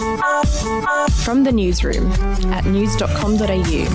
From the newsroom at news.com.au.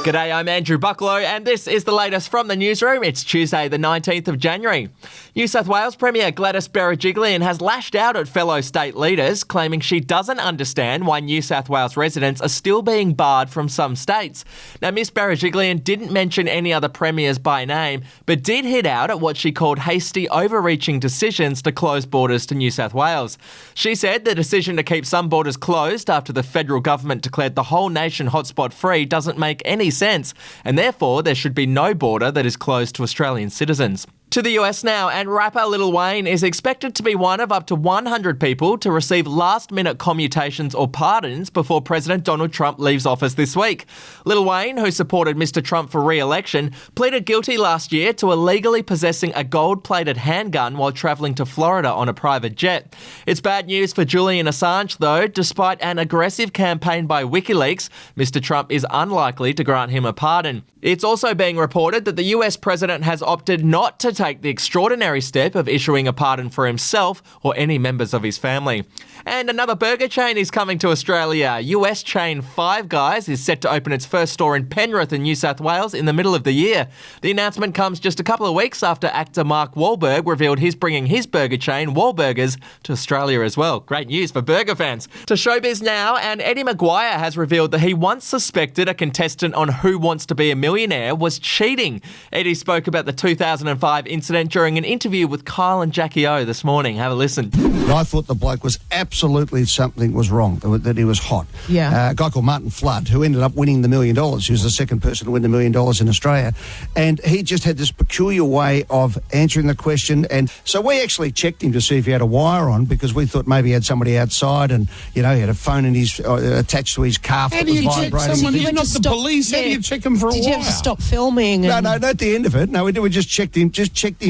G'day, I'm Andrew Bucklow and this is the latest from the newsroom. It's Tuesday the 19th of January. New South Wales Premier Gladys Berejiklian has lashed out at fellow state leaders, claiming she doesn't understand why New South Wales residents are still being barred from some states. Now, Miss Berejiklian didn't mention any other premiers by name, but did hit out at what she called hasty, overreaching decisions to close borders to New South Wales. She said the decision to keep some borders closed after the federal government declared the whole nation hotspot free doesn't make any sense, and therefore there should be no border that is closed to Australian citizens. To the US now, and rapper Lil Wayne is expected to be one of up to 100 people to receive last-minute commutations or pardons before President Donald Trump leaves office this week. Lil Wayne, who supported Mr. Trump for re-election, pleaded guilty last year to illegally possessing a gold-plated handgun while travelling to Florida on a private jet. It's bad news for Julian Assange, though. Despite an aggressive campaign by WikiLeaks, Mr. Trump is unlikely to grant him a pardon. It's also being reported that the US president has opted not to take the extraordinary step of issuing a pardon for himself or any members of his family. And another burger chain is coming to Australia. US chain Five Guys is set to open its first store in Penrith in New South Wales in the middle of the year. The announcement comes just a couple of weeks after actor Mark Wahlberg revealed he's bringing his burger chain, Wahlburgers, to Australia as well. Great news for burger fans. To showbiz now, and Eddie Maguire has revealed that he once suspected a contestant on Who Wants to Be a Millionaire was cheating. Eddie spoke about the 2005 incident during an interview with Kyle and Jackie O this morning. Have a listen. I thought the bloke was absolutely something was wrong, that he was hot. Yeah. A guy called Martin Flood, who ended up winning the $1 million. He was the second person to win the $1 million in Australia. And he just had this peculiar way of answering the question. And so we actually checked him to see if he had a wire on, because we thought maybe he had somebody outside and, you know, he had a phone in his attached to his calf. How do you check someone? You're not the police. How do you check him for a wire? Did you have to stop filming? No, not at the end of it. No, we just checked him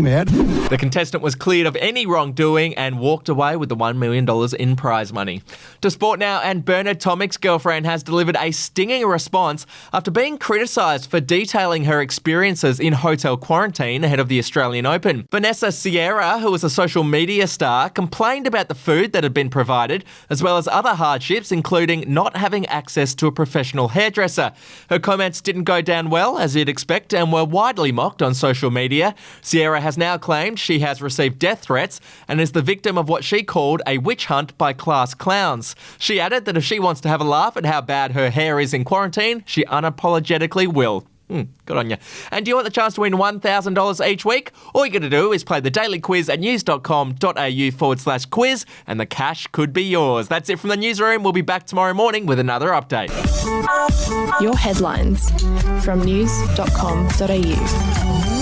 out. The contestant was cleared of any wrongdoing and walked away with the $1 million in prize money. To sport now, and Bernard Tomic's girlfriend has delivered a stinging response after being criticised for detailing her experiences in hotel quarantine ahead of the Australian Open. Vanessa Sierra, who was a social media star, complained about the food that had been provided, as well as other hardships, including not having access to a professional hairdresser. Her comments didn't go down well, as you'd expect, and were widely mocked on social media. Sierra has now claimed she has received death threats and is the victim of what she called a witch hunt by class clowns. She added that if she wants to have a laugh at how bad her hair is in quarantine, she unapologetically will. Good on you. And do you want the chance to win $1,000 each week? All you got to do is play the daily quiz at news.com.au/quiz and the cash could be yours. That's it from the newsroom. We'll be back tomorrow morning with another update. Your headlines from news.com.au.